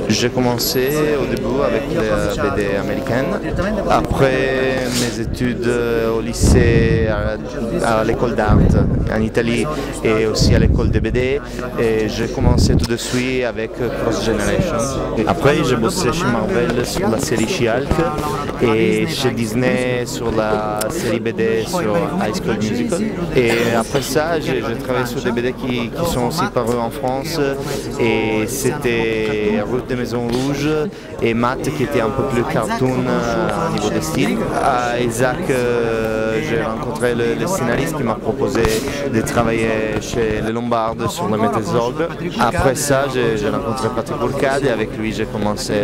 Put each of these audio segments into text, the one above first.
J'ai commencé au début avec les BD américaines. Après mes études au lycée, à l'école d'art en Italie et aussi à l'école de BD, et j'ai commencé tout de suite avec Cross Generation. Après j'ai bossé chez Marvel sur la série She-Hulk et chez Disney sur la série BD sur High School Musical. Et après ça j'ai travaillé sur des BD qui sont aussi parus en France, et c'était Route des Maisons Rouges et Matt qui était un peu plus cartoon au niveau des styles. À Isaac, j'ai rencontré le scénariste qui m'a proposé de travailler chez les Lombard sur le Metazord. Après ça, j'ai rencontré Patrick Bourcade et avec lui j'ai commencé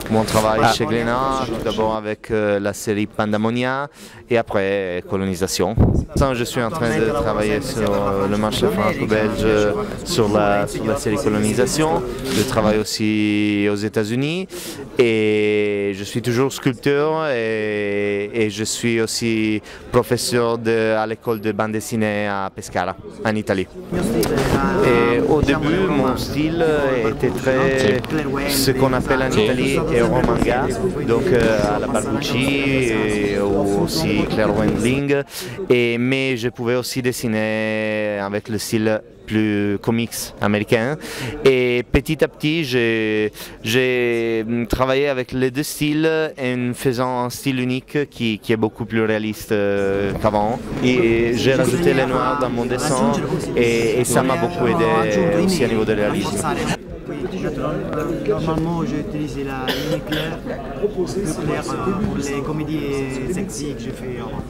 mon travail chez Glénat, tout d'abord avec la série Pandamonia et après Colonisation. Je suis en train de travailler sur le marché franco-belge sur la série Colonisation. Je travaille aussi aux États-Unis et je suis toujours sculpteur et je suis aussi professeur à l'école de bande dessinée à Pescara, en Italie. Et au début, mon style était très ce qu'on appelle en Italie Euromanga, donc à la Barbucci et aussi Claire Wendling, mais je pouvais aussi dessiner avec le style plus comics américain, et petit à petit j'ai travaillé avec les deux styles en faisant un style unique qui est beaucoup plus réaliste qu'avant, et j'ai rajouté les noirs dans mon dessin et ça m'a beaucoup aidé aussi au niveau du réalisme. Normalement, j'utilise la ligne claire, plus claire pour les comédies sexy que j'ai fait avant.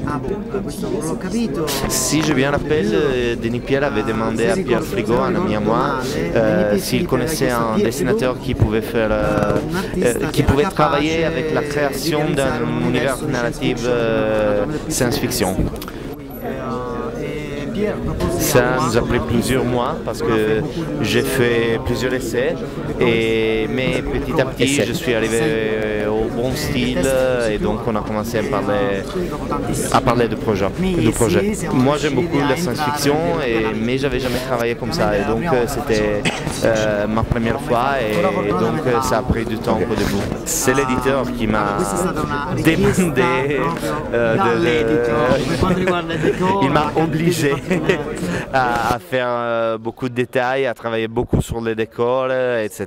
Ah bon, questo non l'ho capito. Si je bien rappelle, Denis Pierre avait demandé à Pierre Frigo, un ami à moi, s'il connaissait un dessinateur qui pouvait travailler avec la création d'un univers narratif science-fiction. Ça nous a pris plusieurs mois parce que j'ai fait plusieurs essais, mais petit à petit je suis arrivé au bon style et donc on a commencé à parler du projet. Moi j'aime beaucoup la science-fiction, mais j'avais jamais travaillé comme ça, et donc c'était ma première fois, et donc ça a pris du temps au début. C'est l'éditeur qui m'a demandé il m'a obligé à faire beaucoup de détails, à travailler beaucoup sur les décors, etc.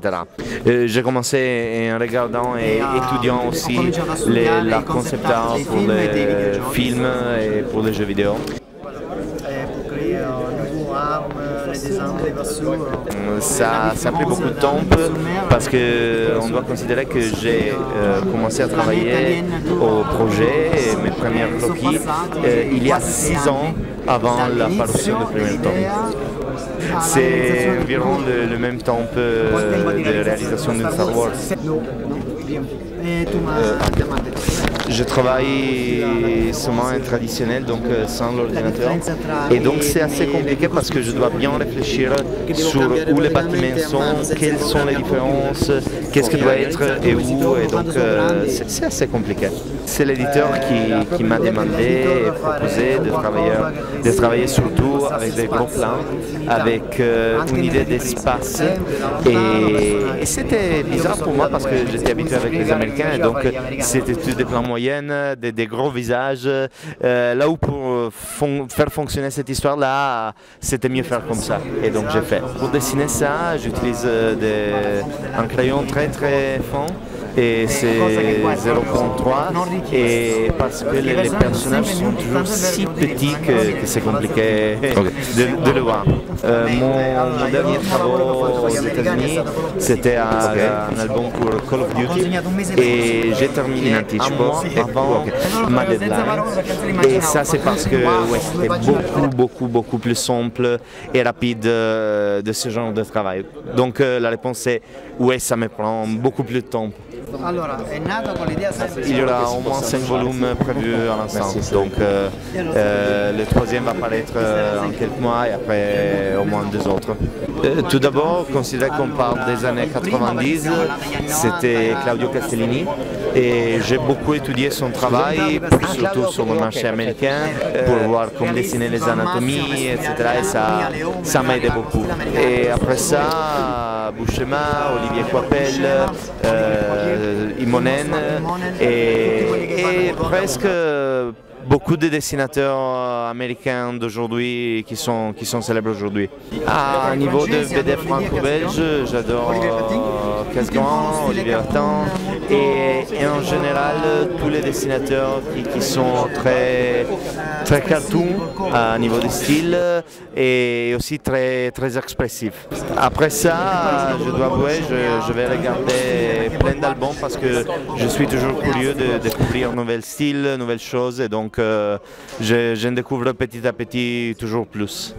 J'ai commencé en regardant et étudiant aussi l'art concept art pour les films et pour les jeux vidéo. Ça a pris beaucoup de temps parce qu'on doit considérer que j'ai commencé à travailler au projet et mes premières croquis il y a 6 ans avant la parution du premier tome. C'est environ le même temps de réalisation d'une Star Wars. Je travaille seulement en traditionnel, donc sans l'ordinateur, et donc c'est assez compliqué parce que je dois bien réfléchir sur où les bâtiments sont, quelles sont les différences, qu'est-ce qui doit être et où, et donc c'est assez compliqué. C'est l'éditeur qui m'a demandé et proposé de travailler surtout avec des gros plans, avec une idée d'espace, et c'était bizarre pour moi parce que j'étais habitué avec les Américains, et donc c'était tous des plans moyennes, des gros visages, là où pour faire fonctionner cette histoire-là, c'était mieux faire comme ça, et donc j'ai fait. Pour dessiner ça, j'utilise un crayon très très fin, et c'est 0.3, et parce que les personnages sont toujours si petits que c'est compliqué de le voir. Mon dernier travail aux États-Unis, c'était un album pour Call of Duty, et j'ai terminé un mois avant ma deadline, et ça c'est parce que c'était beaucoup plus simple et rapide de ce genre de travail. Donc la réponse est oui, ça me prend beaucoup plus de temps. Il y aura au moins 5 volumes prévus à l'instant, donc le troisième va paraître en quelques mois et après au moins 2 autres. Tout d'abord, considérez qu'on parle des années 90, c'était Claudio Castellini et j'ai beaucoup étudié son travail, surtout sur le marché américain, pour voir comment dessiner les anatomies, etc. Et ça m'a aidé beaucoup. Et après ça, Buscema, Olivier Coipel, Imonen et presque beaucoup de dessinateurs américains d'aujourd'hui qui sont célèbres aujourd'hui. À niveau de BD franco-belge, j'adore Casgrain, Olivier Bertin et en général tous les dessinateurs qui sont très cartoon à niveau de style et aussi très expressifs. Après ça, je dois avouer, je vais regarder plein d'albums parce que je suis toujours curieux de découvrir de nouveaux styles, nouvelles choses et donc je découvre petit à petit toujours plus.